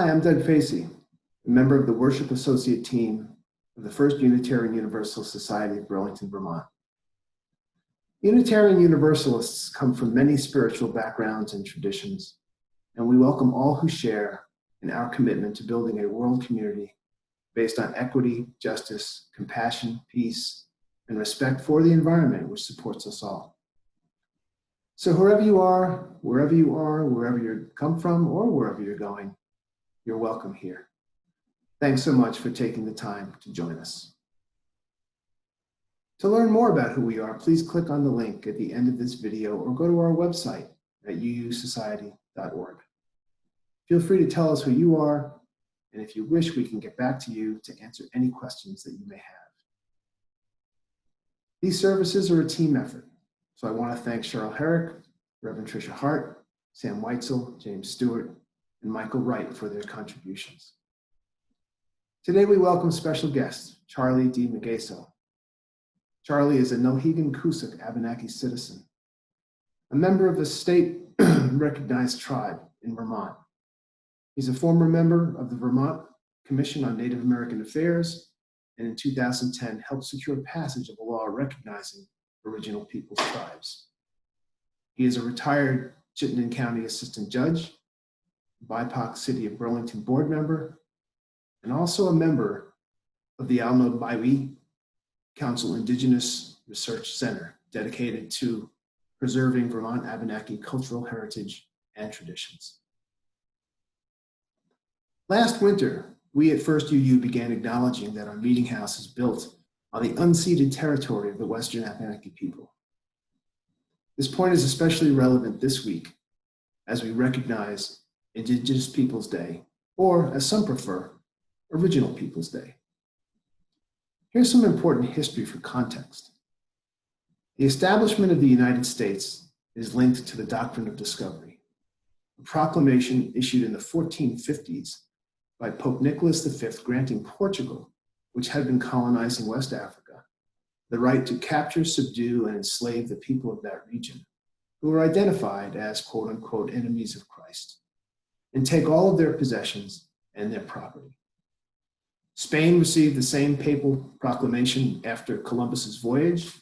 Hi, I'm Doug Facey, a member of the Worship Associate Team of the First Unitarian Universalist Society of Burlington, Vermont. Unitarian Universalists come from many spiritual backgrounds and traditions, and we welcome all who share in our commitment to building a world community based on equity, justice, compassion, peace, and respect for the environment which supports us all. So wherever you are, wherever you come from, or wherever you're going, you're welcome here. Thanks so much for taking the time to join us. To learn more about who we are, please click on the link at the end of this video or go to our website at uusociety.org. Feel free to tell us who you are, and if you wish, we can get back to you to answer any questions that you may have. These services are a team effort, so I want to thank Erika, Reverend Patricia Hart, Sam Whitesell, James Stewart, and Michael Wright for their contributions. Today we welcome special guest, Charlie D-Megeso. Charlie is a Nohegan-Coosac Abenaki citizen, a member of the state-recognized tribe in Vermont. He's a former member of the Vermont Commission on Native American Affairs, and in 2010 helped secure passage of a law recognizing original peoples tribes. He is a retired Chittenden County Assistant Judge, BIPOC City of Burlington board member, and also a member of the Alno-Baiwi Council Indigenous Research Center, dedicated to preserving Vermont Abenaki cultural heritage and traditions. Last winter, we at First UU began acknowledging that our meeting house is built on the unceded territory of the Western Abenaki people. This point is especially relevant this week as we recognize Indigenous Peoples Day, or as some prefer, Original Peoples Day. Here's some important history for context. The establishment of the United States is linked to the Doctrine of Discovery, a proclamation issued in the 1450s by Pope Nicholas V granting Portugal, which had been colonizing West Africa, the right to capture, subdue, and enslave the people of that region, who were identified as quote-unquote enemies of Christ, and take all of their possessions and their property. Spain received the same papal proclamation after Columbus's voyage,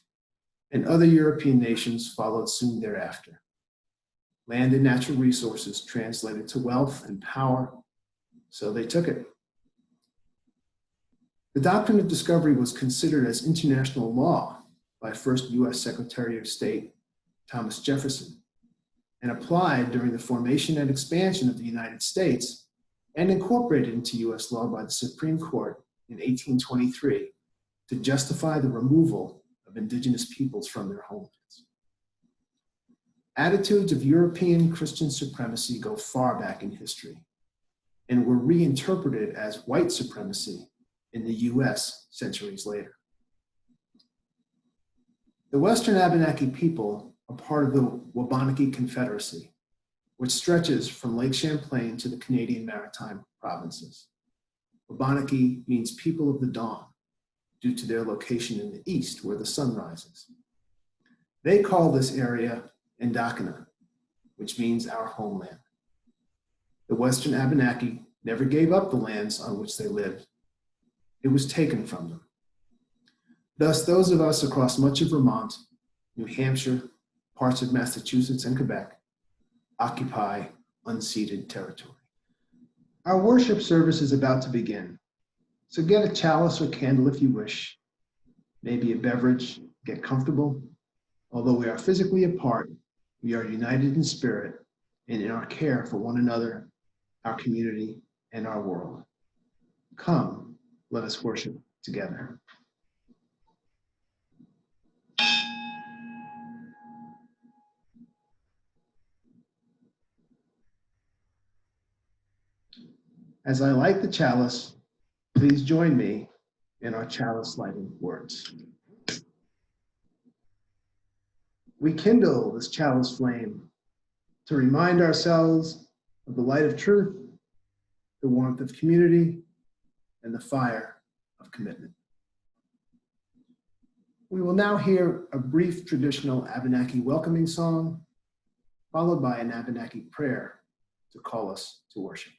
and other European nations followed soon thereafter. Land and natural resources translated to wealth and power, so they took it. The Doctrine of Discovery was considered as international law by first US Secretary of State Thomas Jefferson, and applied during the formation and expansion of the United States, and incorporated into US law by the Supreme Court in 1823 to justify the removal of indigenous peoples from their homelands. Attitudes of European Christian supremacy go far back in history and were reinterpreted as white supremacy in the US centuries later. The Western Abenaki people are part of the Abenaki Confederacy, which stretches from Lake Champlain to the Canadian Maritime provinces. Abenaki means people of the dawn, due to their location in the east where the sun rises. They call this area Endakana, which means our homeland. The Western Abenaki never gave up the lands on which they lived. It was taken from them. Thus, those of us across much of Vermont, New Hampshire, parts of Massachusetts and Quebec occupy unceded territory. Our worship service is about to begin, so get a chalice or candle if you wish, maybe a beverage, get comfortable. Although we are physically apart, we are united in spirit and in our care for one another, our community, and our world. Come, let us worship together. As I light the chalice, please join me in our chalice lighting words. We kindle this chalice flame to remind ourselves of the light of truth, the warmth of community, and the fire of commitment. We will now hear a brief traditional Abenaki welcoming song, followed by an Abenaki prayer to call us to worship.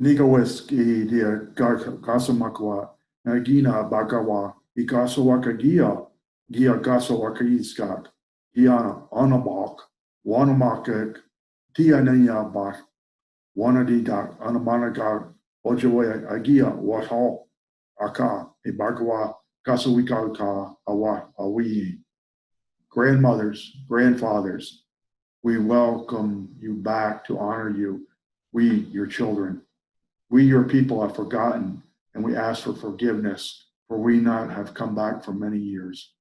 Nigawiski dia gasamakwa nagina bagawa igasawakagia gia gasawakaiskat giana onabak wanamakek tianaya bak wanadidak anamanaga ojawe agia washal aka ibagawa gasawikaka awa awi. Grandmothers, grandfathers, we welcome you back to honor you, we, your children. We, your people, have forgotten, and we ask for forgiveness, for we not have come back for many years.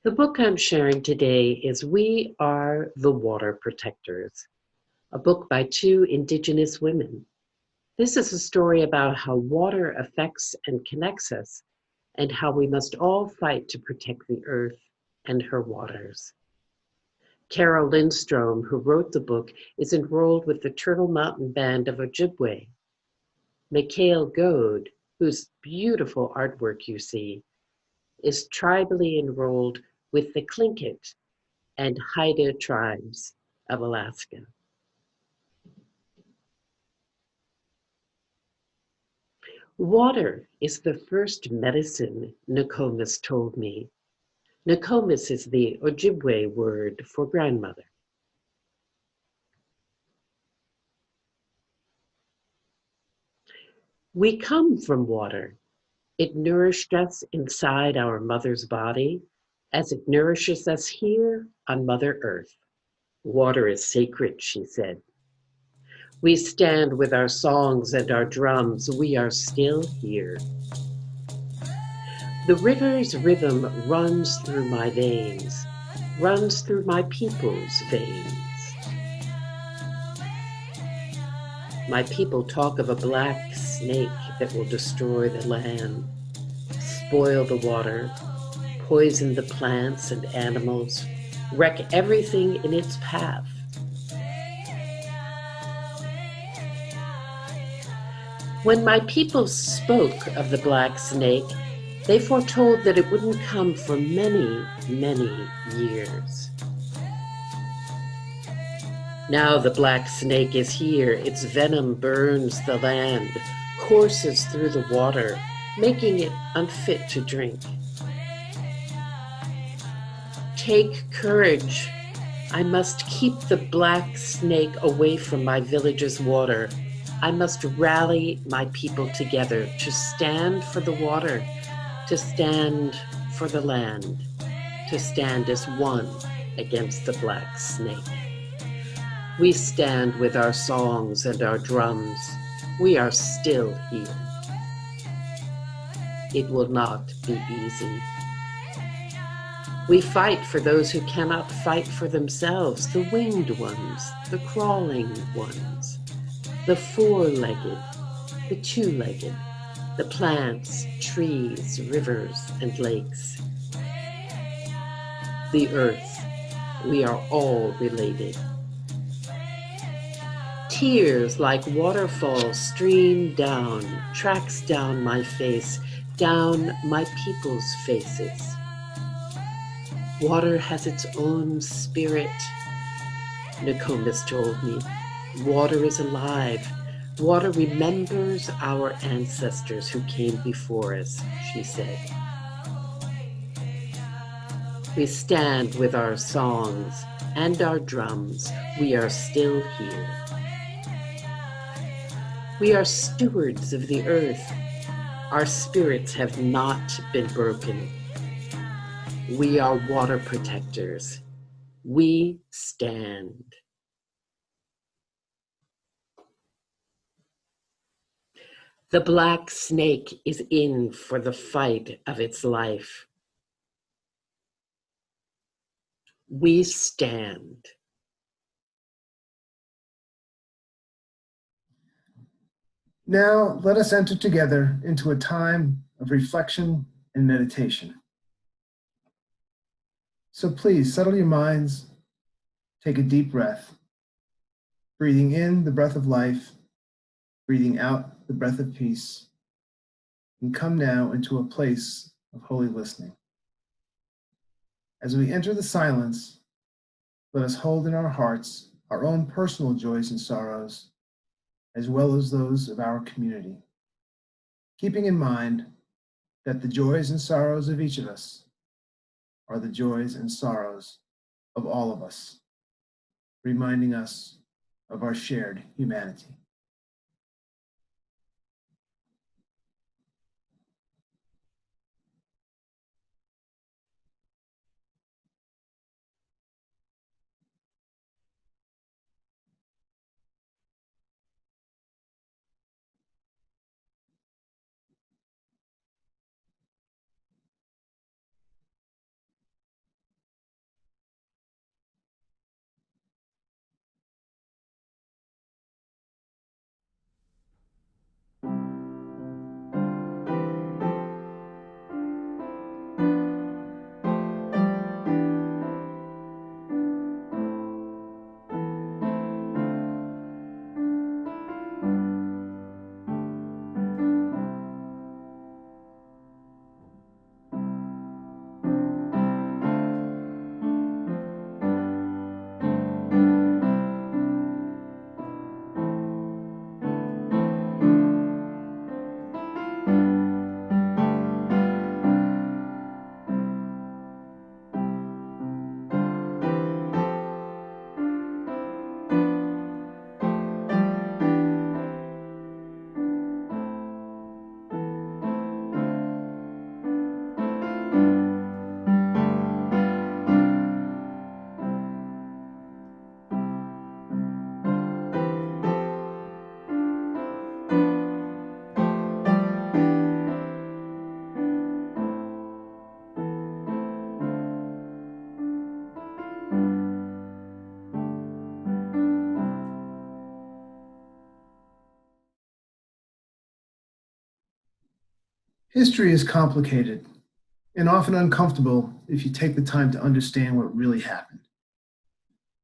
The book I'm sharing today is We Are the Water Protectors, a book by two Indigenous women. This is a story about how water affects and connects us, and how we must all fight to protect the earth and her waters. Carol Lindstrom, who wrote the book, is enrolled with the Turtle Mountain Band of Ojibwe. Mikhail Gode, whose beautiful artwork you see, is tribally enrolled with the Tlingit and Haida tribes of Alaska. Water is the first medicine, Nokomis told me. Nokomis is the Ojibwe word for grandmother. We come from water. It nourished us inside our mother's body as it nourishes us here on Mother Earth. Water is sacred, she said. We stand with our songs and our drums. We are still here. The river's rhythm runs through my veins, runs through my people's veins. My people talk of a black snake that will destroy the land, spoil the water, poison the plants and animals, wreck everything in its path. When my people spoke of the black snake, they foretold that it wouldn't come for many, many years. Now the black snake is here. Its venom burns the land, courses through the water, making it unfit to drink. Take courage. I must keep the black snake away from my village's water. I must rally my people together to stand for the water, to stand for the land, to stand as one against the black snake. We stand with our songs and our drums. We are still here. It will not be easy. We fight for those who cannot fight for themselves, the winged ones, the crawling ones, the four-legged, the two-legged, the plants, trees, rivers, and lakes. The earth, we are all related. Tears like waterfalls stream down, tracks down my face, down my people's faces. Water has its own spirit, Nokomis told me. Water is alive. Water remembers our ancestors who came before us, she said. We stand with our songs and our drums. We are still here. We are stewards of the earth. Our spirits have not been broken. We are water protectors. We stand. The black snake is in for the fight of its life. We stand. Now, let us enter together into a time of reflection and meditation. So please settle your minds, take a deep breath, breathing in the breath of life, breathing out the breath of peace, and come now into a place of holy listening. As we enter the silence, let us hold in our hearts our own personal joys and sorrows, as well as those of our community, keeping in mind that the joys and sorrows of each of us are the joys and sorrows of all of us, reminding us of our shared humanity. History is complicated and often uncomfortable if you take the time to understand what really happened.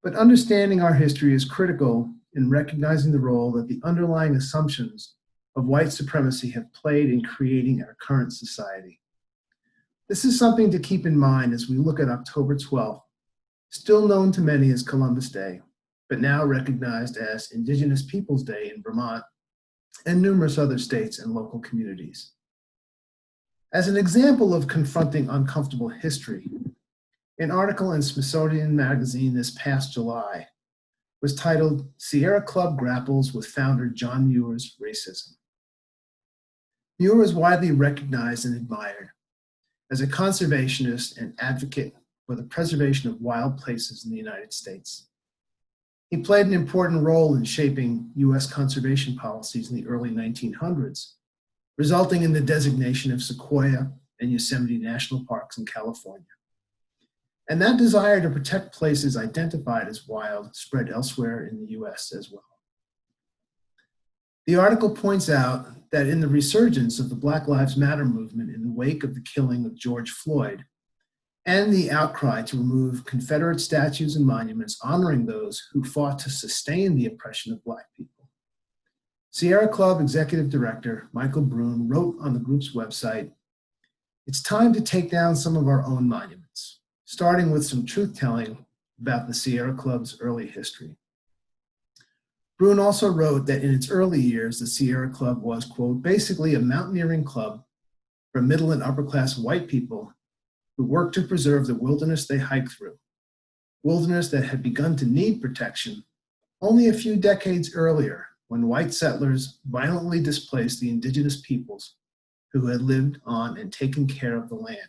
But understanding our history is critical in recognizing the role that the underlying assumptions of white supremacy have played in creating our current society. This is something to keep in mind as we look at October 12th, still known to many as Columbus Day, but now recognized as Indigenous Peoples Day in Vermont and numerous other states and local communities. As an example of confronting uncomfortable history, an article in Smithsonian Magazine this past July was titled "Sierra Club Grapples with Founder John Muir's Racism." Muir is widely recognized and admired as a conservationist and advocate for the preservation of wild places in the United States. He played an important role in shaping U.S. conservation policies in the early 1900s, resulting in the designation of Sequoia and Yosemite National Parks in California. And that desire to protect places identified as wild spread elsewhere in the US as well. The article points out that in the resurgence of the Black Lives Matter movement in the wake of the killing of George Floyd, and the outcry to remove Confederate statues and monuments honoring those who fought to sustain the oppression of Black people, Sierra Club Executive Director Michael Brune wrote on the group's website, "It's time to take down some of our own monuments, starting with some truth-telling about the Sierra Club's early history. Bruin also wrote that in its early years, the Sierra Club was, quote, basically a mountaineering club for middle and upper class white people who worked to preserve the wilderness they hiked through, wilderness that had begun to need protection only a few decades earlier when white settlers violently displaced the indigenous peoples who had lived on and taken care of the land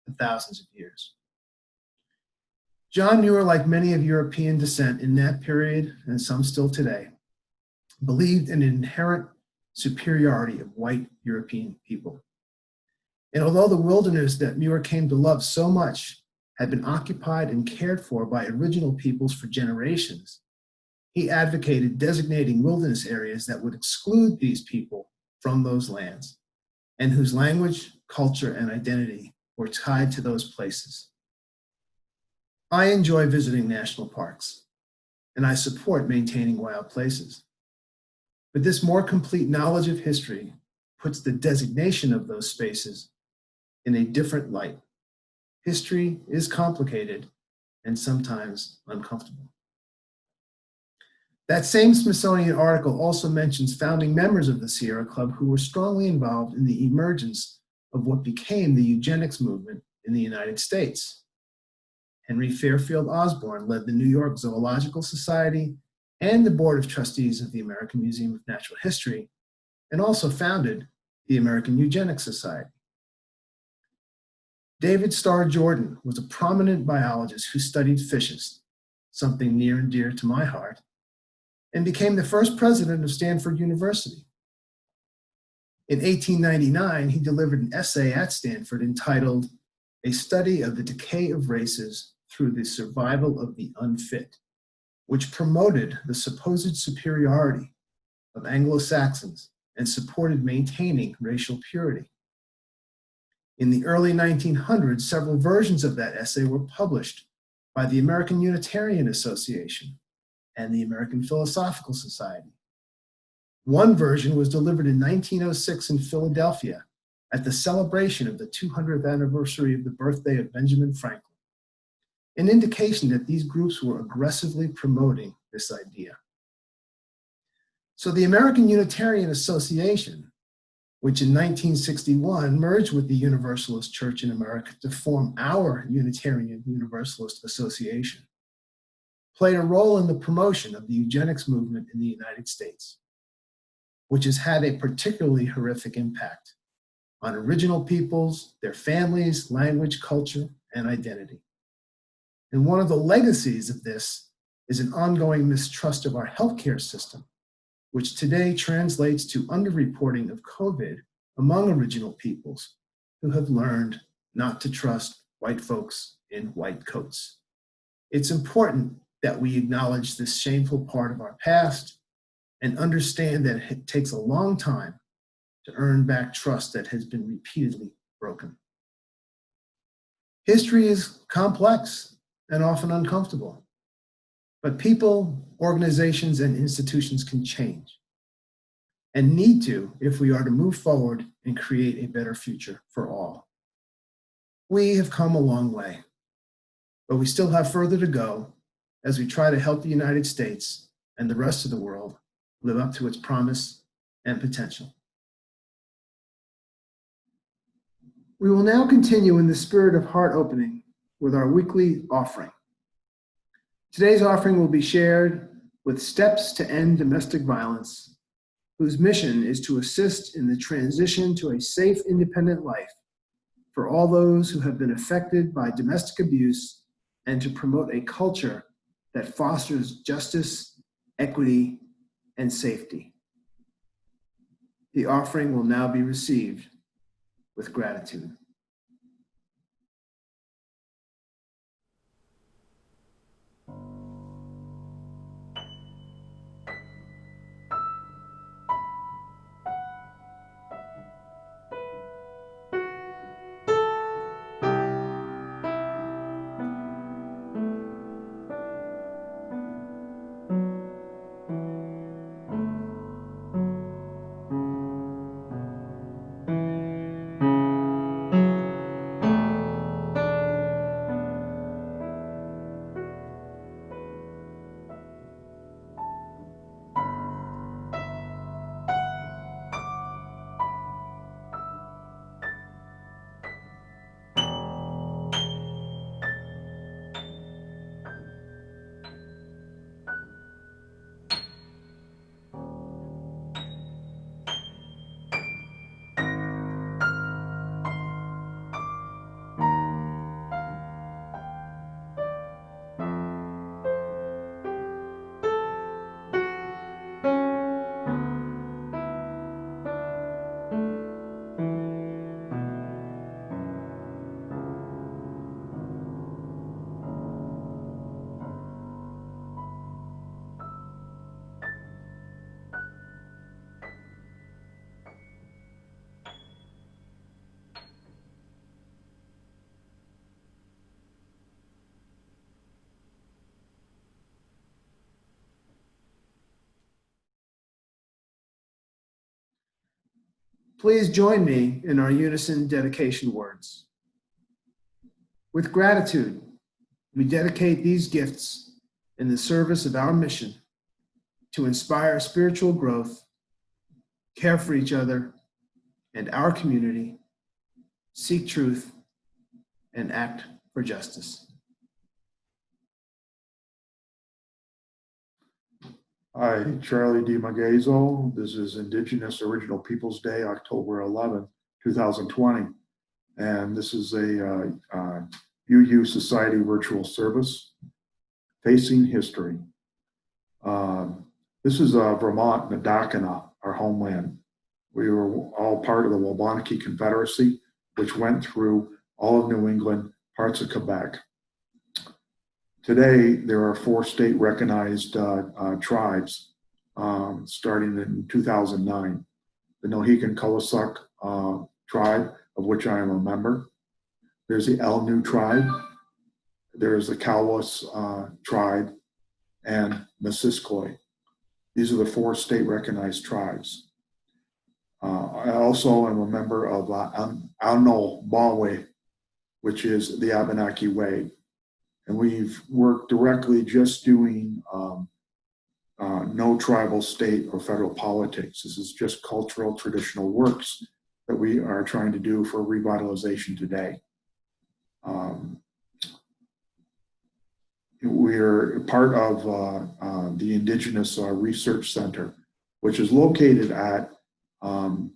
for thousands of years. John Muir, like many of European descent in that period, and some still today, believed in an inherent superiority of white European people. And although the wilderness that Muir came to love so much had been occupied and cared for by original peoples for generations, he advocated designating wilderness areas that would exclude these people from those lands and whose language, culture, and identity were tied to those places. I enjoy visiting national parks, and I support maintaining wild places. But this more complete knowledge of history puts the designation of those spaces in a different light. History is complicated and sometimes uncomfortable. That same Smithsonian article also mentions founding members of the Sierra Club who were strongly involved in the emergence of what became the eugenics movement in the United States. Henry Fairfield Osborn led the New York Zoological Society and the Board of Trustees of the American Museum of Natural History, and also founded the American Eugenics Society. David Starr Jordan was a prominent biologist who studied fishes, something near and dear to my heart, and became the first president of Stanford University. In 1899, he delivered an essay at Stanford entitled A Study of the Decay of Races Through the Survival of the Unfit, which promoted the supposed superiority of Anglo-Saxons and supported maintaining racial purity. In the early 1900s, several versions of that essay were published by the American Unitarian Association and the American Philosophical Society. One version was delivered in 1906 in Philadelphia at the celebration of the 200th anniversary of the birthday of Benjamin Franklin, an indication that these groups were aggressively promoting this idea. So the American Unitarian Association, which in 1961 merged with the Universalist Church in America to form our Unitarian Universalist Association, played a role in the promotion of the eugenics movement in the United States, which has had a particularly horrific impact on original peoples, their families, language, culture, and identity. And one of the legacies of this is an ongoing mistrust of our healthcare system, which today translates to underreporting of COVID among original peoples who have learned not to trust white folks in white coats. It's important that we acknowledge this shameful part of our past and understand that it takes a long time to earn back trust that has been repeatedly broken. History is complex and often uncomfortable, but people, organizations, and institutions can change and need to if we are to move forward and create a better future for all. We have come a long way, but we still have further to go as we try to help the United States and the rest of the world live up to its promise and potential. We will now continue in the spirit of heart opening with our weekly offering. Today's offering will be shared with Steps to End Domestic Violence, whose mission is to assist in the transition to a safe, independent life for all those who have been affected by domestic abuse and to promote a culture that fosters justice, equity, and safety. The offering will now be received with gratitude. Please join me in our unison dedication words. With gratitude, we dedicate these gifts in the service of our mission to inspire spiritual growth, care for each other and our community, seek truth, and act for justice. Hi, Charlie D-Megeso. This is Indigenous Original Peoples Day, October 11, 2020. And this is a UU Society virtual service, Facing History. This is Vermont, Nadakana, our homeland. We were all part of the Abenaki Confederacy, which went through all of New England, parts of Quebec. Today, there are 4 state-recognized tribes, starting in 2009. The Nohican-Colassuck tribe, of which I am a member. There's the Elnu tribe. There's the Chalice tribe, and Missisquoi. These are the 4 state-recognized tribes. I also am a member of Auno Bawe, which is the Abenaki Way. And we've worked directly just doing no tribal, state, or federal politics. This is just cultural, traditional works that we are trying to do for revitalization today. We're part of the Indigenous Research Center, which is located at the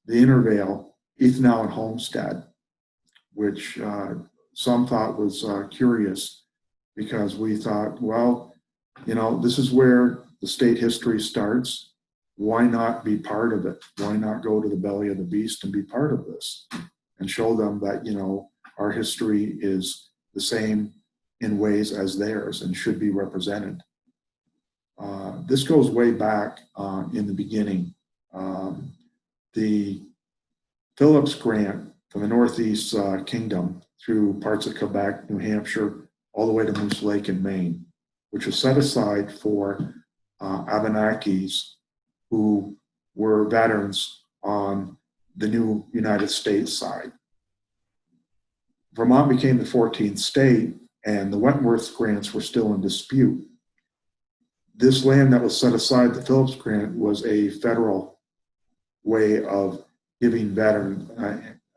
Intervale, Ethnal, and Homestead, which some thought was curious, because we thought, well, you know, this is where the state history starts. Why not be part of it? Why not go to the belly of the beast and be part of this and show them that, you know, our history is the same in ways as theirs and should be represented. This goes way back in the beginning. The Phillips Grant from the Northeast Kingdom through parts of Quebec, New Hampshire, all the way to Moose Lake in Maine, which was set aside for Abenakis who were veterans on the new United States side. Vermont became the 14th state, and the Wentworth grants were still in dispute. This land that was set aside, the Phillips Grant, was a federal way of giving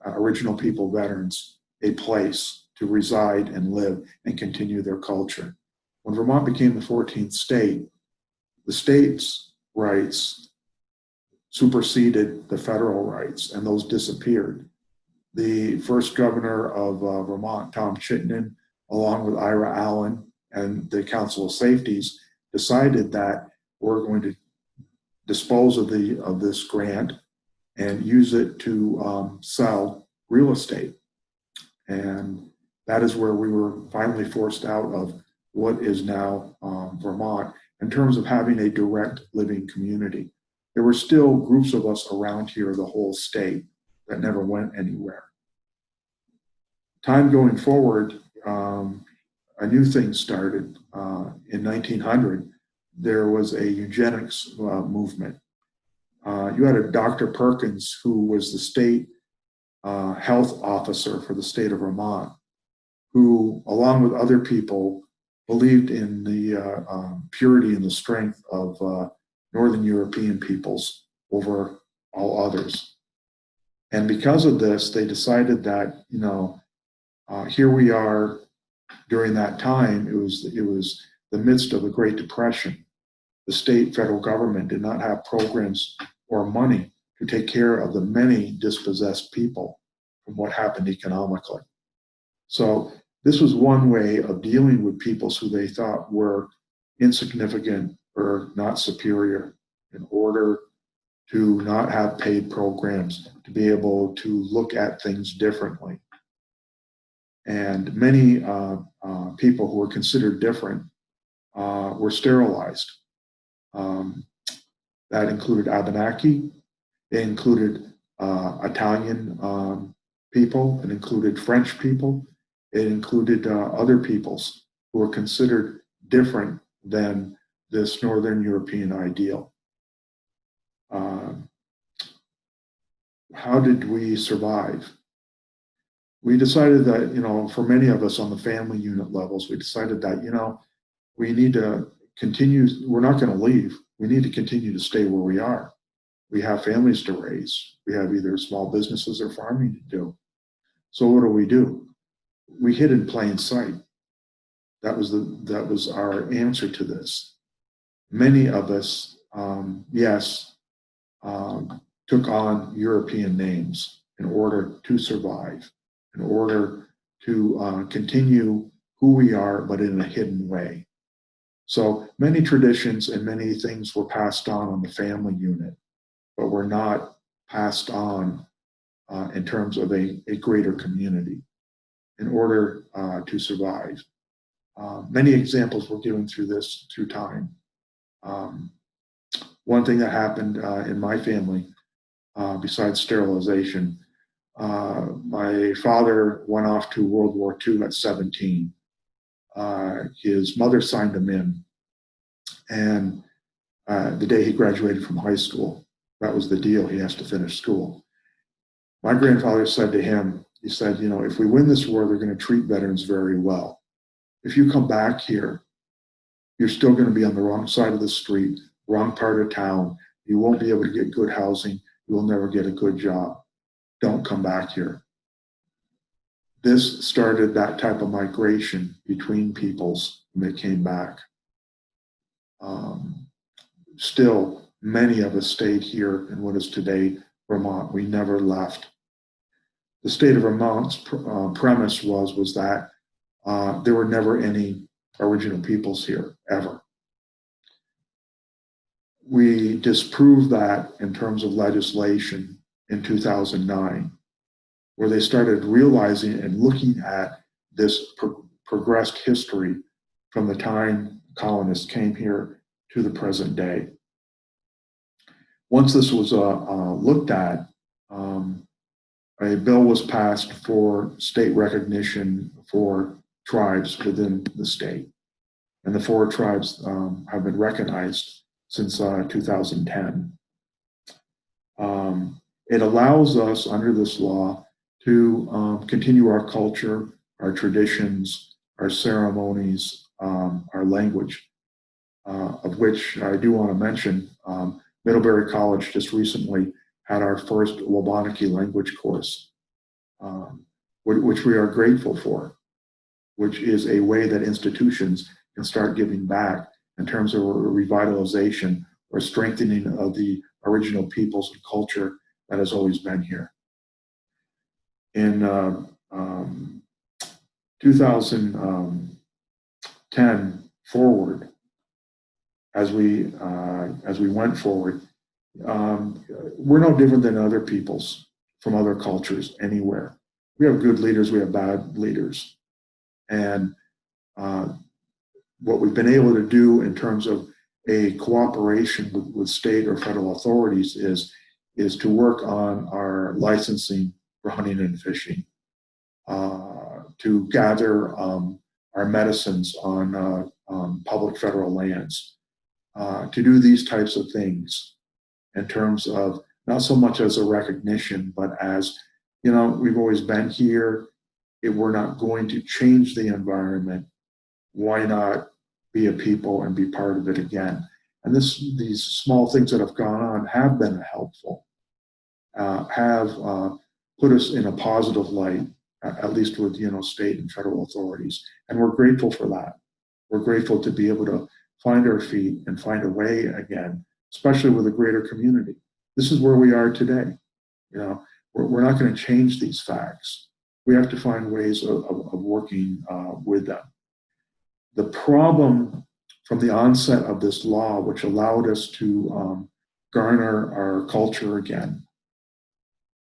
original people veterans a place to reside and live and continue their culture. When Vermont became the 14th state, the state's rights superseded the federal rights, and those disappeared. The first governor of Vermont, Tom Chittenden, along with Ira Allen and the Council of Safeties, decided that we're going to dispose of this grant and use it to sell real estate. And that is where we were finally forced out of what is now Vermont in terms of having a direct living community. There were still groups of us around here, the whole state, that never went anywhere. Time going forward, a new thing started. In 1900, there was a eugenics movement. You had a Dr. Perkins, who was the state health officer for the state of Vermont, who, along with other people, believed in the purity and the strength of Northern European peoples over all others. And because of this, they decided that, you know, here we are during that time. It was the midst of the Great Depression. The state federal government did not have programs or money to take care of the many dispossessed people from what happened economically. So this was one way of dealing with peoples who they thought were insignificant or not superior, in order to not have paid programs, to be able to look at things differently. And many people who were considered different were sterilized. That included Abenaki, it included Italian people, it included French people, it included other peoples who were considered different than this Northern European ideal. how did we survive? We decided that, for many of us on the family unit levels, we decided that, we need to continue, we're not going to leave. We need to continue to stay where we are. We have families to raise. We have either small businesses or farming to do. So what do? We hid in plain sight. That was our answer to this. Many of us, took on European names in order to survive, in order to continue who we are, but in a hidden way. So many traditions and many things were passed on the family unit, but were not passed on in terms of a greater community in order to survive. Many examples were given through time. One thing that happened in my family, besides sterilization, my father went off to World War II at 17. His mother signed him in, and the day he graduated from high school, that was the deal. He has to finish school. My grandfather said to him, he said, if we win this war, they're going to treat veterans very well. If you come back here, you're still going to be on the wrong side of the street, wrong part of town. You won't be able to get good housing. You will never get a good job. Don't come back here. This started that type of migration between peoples when they came back. Still, many of us stayed here in what is today Vermont. We never left. The state of Vermont's premise was that there were never any original peoples here, ever. We disproved that in terms of legislation in 2009, where they started realizing and looking at this progressed history from the time colonists came here to the present day. Once this was looked at, a bill was passed for state recognition for tribes within the state. And the 4 tribes have been recognized since 2010. It allows us, under this law, to continue our culture, our traditions, our ceremonies, our language, of which I do want to mention, Middlebury College just recently had our first Abenaki language course, which we are grateful for, which is a way that institutions can start giving back in terms of revitalization or strengthening of the original peoples and culture that has always been here. In 2010 forward, as we went forward, we're no different than other peoples from other cultures anywhere. We have good leaders, we have bad leaders. And what we've been able to do in terms of a cooperation with state or federal authorities is to work on our licensing for hunting and fishing, to gather our medicines on public federal lands, to do these types of things in terms of not so much as a recognition, but as, we've always been here. If we're not going to change the environment, why not be a people and be part of it again? And these small things that have gone on have been helpful, have put us in a positive light, at least with state and federal authorities, and we're grateful for that. We're grateful to be able to find our feet and find a way again, especially with a greater community. This is where we are today. We're not going to change these facts. We have to find ways of working with them. The problem from the onset of this law, which allowed us to garner our culture again,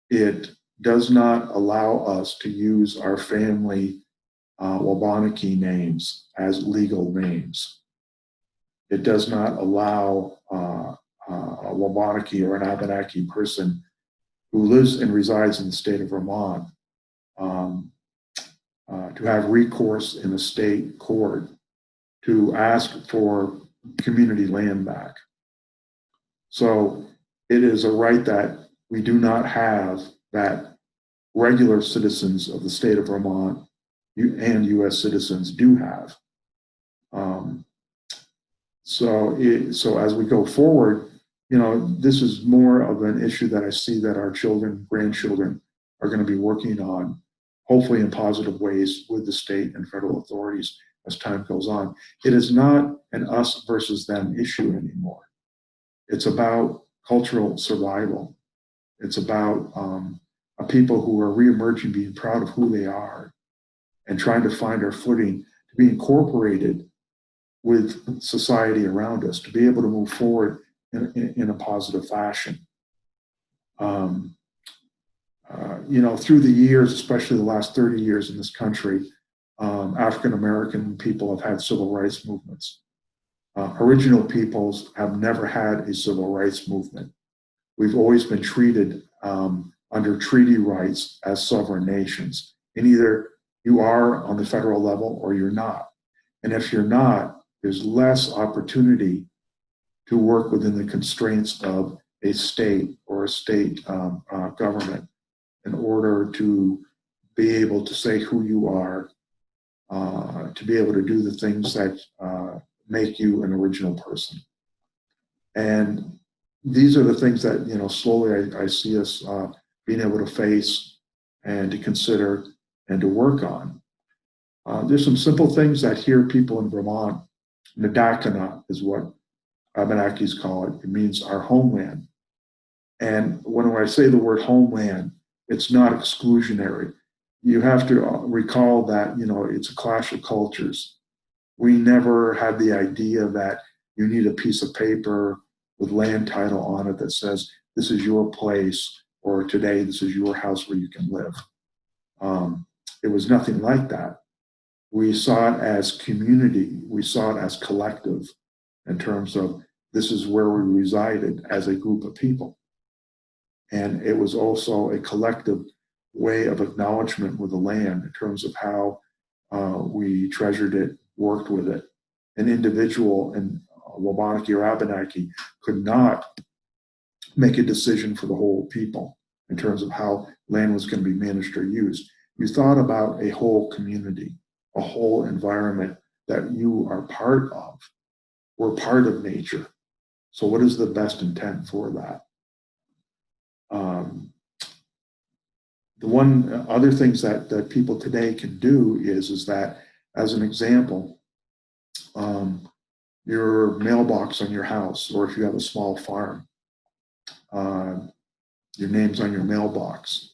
it does not allow us to use our family Abenaki names as legal names. It does not allow a Abenaki or an Abenaki person who lives and resides in the state of Vermont to have recourse in a state court to ask for community land back. So it is a right that we do not have that regular citizens of the state of Vermont and U.S. citizens do have. So as we go forward, this is more of an issue that I see that our children, grandchildren are going to be working on, hopefully in positive ways with the state and federal authorities as time goes on. It is not an us versus them issue anymore. It's about cultural survival. It's about a people who are reemerging, being proud of who they are and trying to find our footing to be incorporated with society around us, to be able to move forward in a positive fashion. Through the years, especially the last 30 years in this country, African-American people have had civil rights movements. Original peoples have never had a civil rights movement. We've always been treated under treaty rights as sovereign nations. And either you are on the federal level or you're not. And if you're not, there's less opportunity to work within the constraints of a state or a state government in order to be able to say who you are, to be able to do the things that make you an original person. And these are the things that, slowly I see us being able to face and to consider and to work on. There's some simple things that here people in Vermont, Nadakana is what Abenakis call it. It means our homeland. And when I say the word homeland, it's not exclusionary. You have to recall that, it's a clash of cultures. We never had the idea that you need a piece of paper with land title on it that says, this is your place, or today, this is your house where you can live. It was nothing like that. We saw it as community. We saw it as collective in terms of this is where we resided as a group of people. And it was also a collective way of acknowledgement with the land in terms of how we treasured it, worked with it. An individual in Wabanaki or Abenaki could not make a decision for the whole people in terms of how land was going to be managed or used. You thought about a whole community, a whole environment that you are part of. We're part of nature. So what is the best intent for that? The one other things that people today can do is that, as an example, your mailbox on your house, or if you have a small farm, your name's on your mailbox.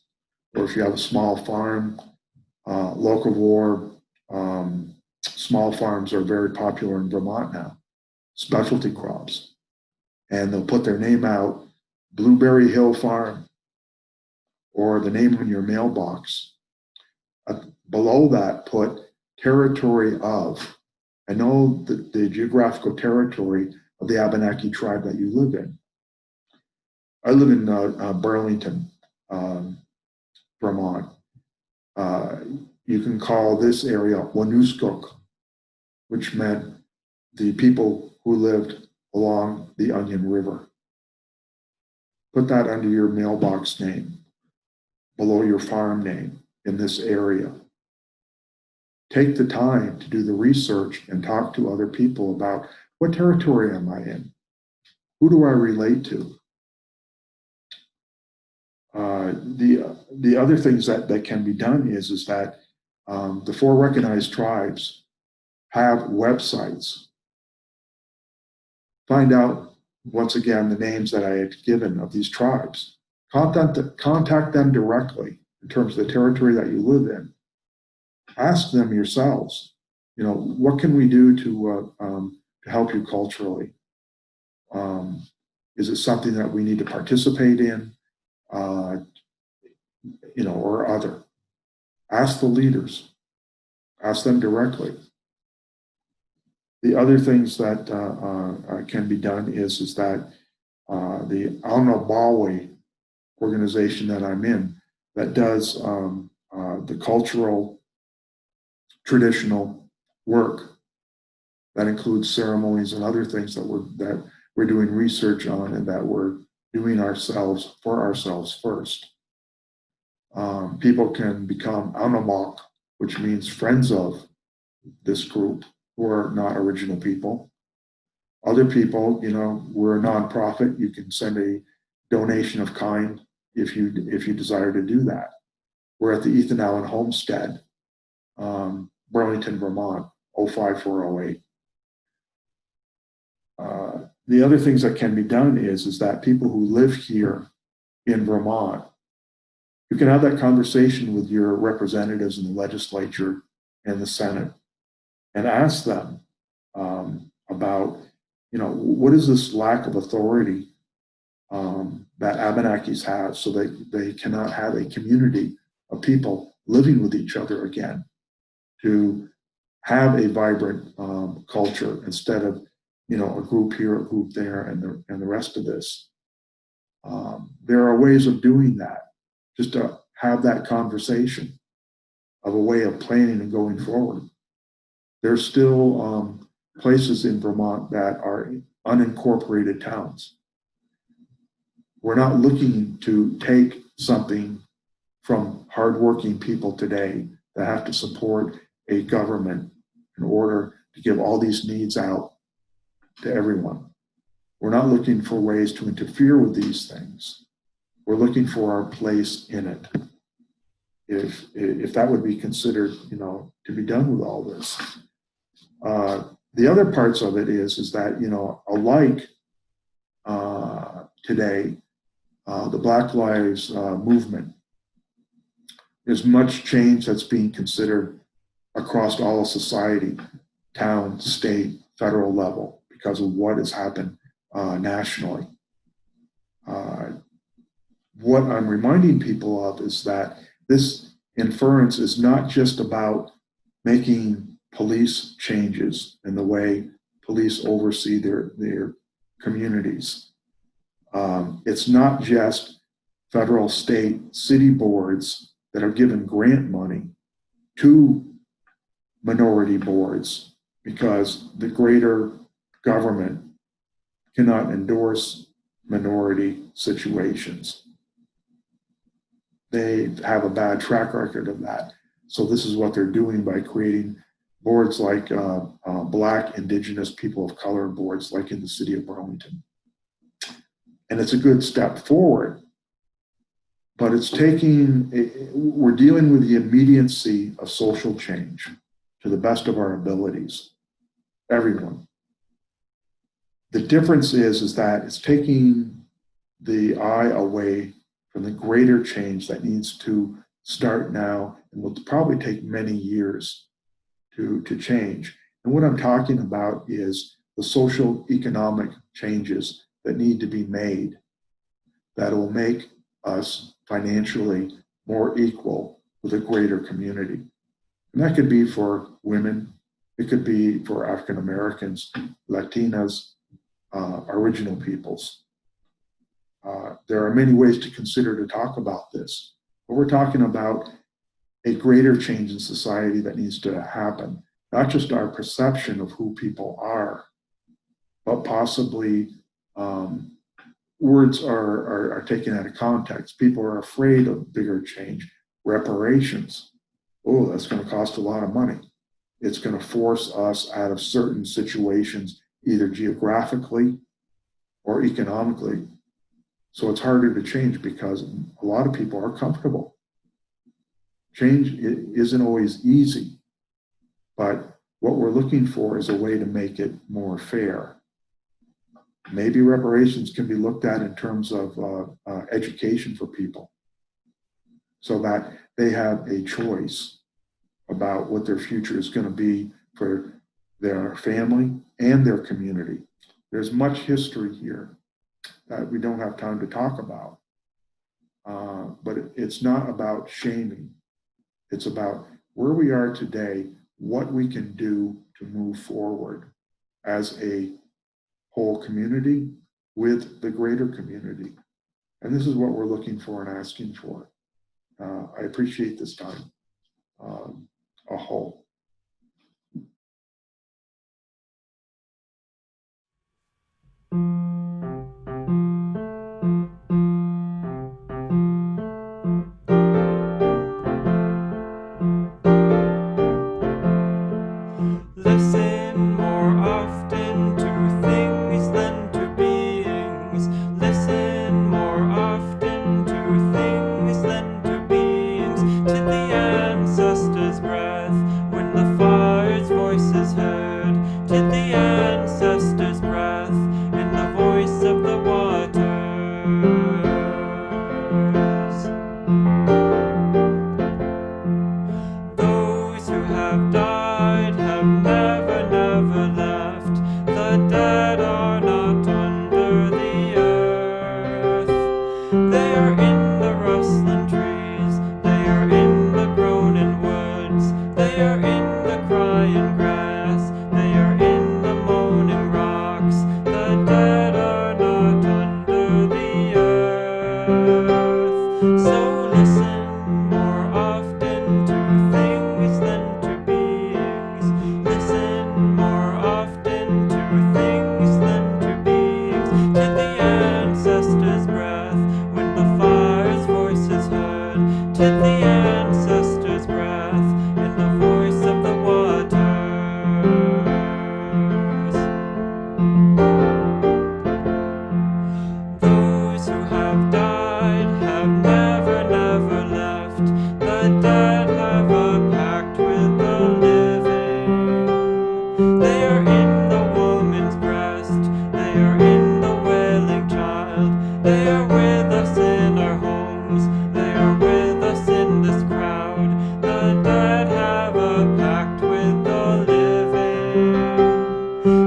Or if you have a small farm, locavore, small farms are very popular in Vermont now, specialty crops. And they'll put their name out, Blueberry Hill Farm, or the name on your mailbox. Below that, put territory of. I know the geographical territory of the Abenaki tribe that you live in. I live in Burlington, Vermont. You can call this area Wanuskok, which meant the people who lived along the Onion River. Put that under your mailbox name, below your farm name in this area. Take the time to do the research and talk to other people about what territory am I in? Who do I relate to? The other things that can be done is that the 4 recognized tribes have websites. Find out, once again, the names that I had given of these tribes. Contact them directly in terms of the territory that you live in. Ask them yourselves, what can we do to help you culturally? Is it something that we need to participate in, or other? Ask the leaders. Ask them directly. The other things that can be done is that the Aonabawe organization that I'm in that does the cultural, traditional work that includes ceremonies and other things that we're doing research on and that we're doing ourselves for ourselves first. People can become Abenaki, which means friends of this group who are not original people. Other people, we're a nonprofit. You can send a donation of kind if you desire to do that. We're at the Ethan Allen Homestead, Burlington, Vermont, 05408. The other things that can be done is that people who live here in Vermont, you can have that conversation with your representatives in the legislature and the Senate and ask them about, what is this lack of authority that Abenakis have, so that they cannot have a community of people living with each other again, to have a vibrant culture instead of, a group here, a group there, and the rest of this. There are ways of doing that, just to have that conversation of a way of planning and going forward. There's still places in Vermont that are unincorporated towns. We're not looking to take something from hardworking people today that have to support a government in order to give all these needs out to everyone. We're not looking for ways to interfere with these things. We're looking for our place in it. If that would be considered, to be done with all this. The other parts of it is that, alike today, the Black Lives Movement, there's much change that's being considered across all of society, town, state, federal level, because of what has happened nationally. What I'm reminding people of is that this inference is not just about making police changes in the way police oversee their communities. It's not just federal, state, city boards that are given grant money to minority boards because the greater government cannot endorse minority situations. They have a bad track record of that. So this is what they're doing by creating boards like Black, Indigenous, People of Color boards, like in the city of Burlington. And it's a good step forward, but we're dealing with the immediacy of social change to the best of our abilities, everyone. The difference is that it's taking the eye away from the greater change that needs to start now and will probably take many years to change. And what I'm talking about is the social economic changes that need to be made that will make us financially more equal with a greater community. And that could be for women, it could be for African Americans, Latinas, original peoples. There are many ways to consider to talk about this, but we're talking about a greater change in society that needs to happen, not just our perception of who people are, but possibly words are taken out of context. People are afraid of bigger change. Reparations. Oh, that's going to cost a lot of money. It's going to force us out of certain situations, either geographically or economically. So it's harder to change because a lot of people are comfortable. Change isn't always easy, but what we're looking for is a way to make it more fair. Maybe reparations can be looked at in terms of education for people so that they have a choice about what their future is going to be for their family and their community. There's much history here that we don't have time to talk about, but it's not about shaming. It's about where we are today, what we can do to move forward as a whole community with the greater community. And this is what we're looking for and asking for. I appreciate this time. A whole. They are in the crying grass, they are in the moaning rocks. The dead are not under the earth. So listen more often to things than to beings. Listen more often to things than to beings. To the ancestors' breath when the fire's voice is heard. To the ancestors' breath in the voice of the waters. Those who have died have never, never left. The dead have a pact with the living. They are in the woman's breast, they are in the wailing child. They are with us in our homes, they are with us in this crowd. The dead have a pact with the living.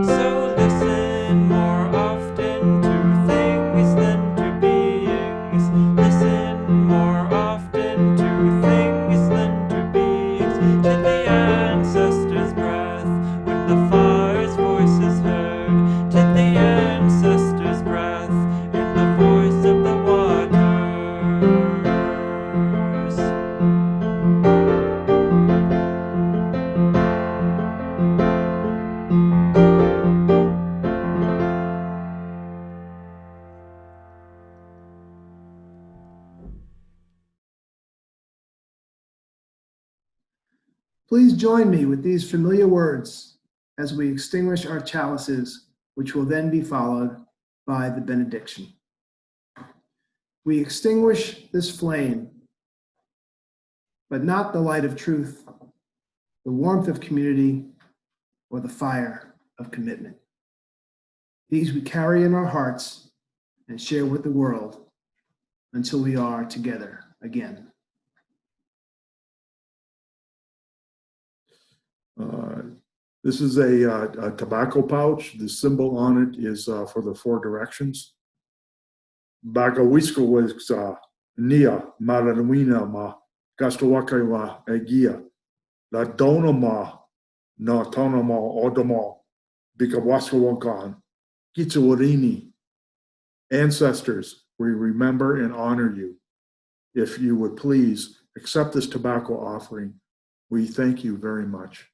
So listen more often to things than to beings. Listen more often to things than to beings. To the ancestors' breath when the fire's voice is heard. To the ancestors' breath in the voice of the waters. Please join me with these familiar words as we extinguish our chalices, which will then be followed by the benediction. We extinguish this flame, but not the light of truth, the warmth of community, or the fire of commitment. These we carry in our hearts and share with the world until we are together again. This is a tobacco pouch. The symbol on it is for the four directions. Bagawisko was Nia, Maranwina ma, Gastawaka wa Egia, La Donama, Na Tonama Odama, Bikawaskawakan, Kitsuwarini. Ancestors, we remember and honor you. If you would please accept this tobacco offering, we thank you very much.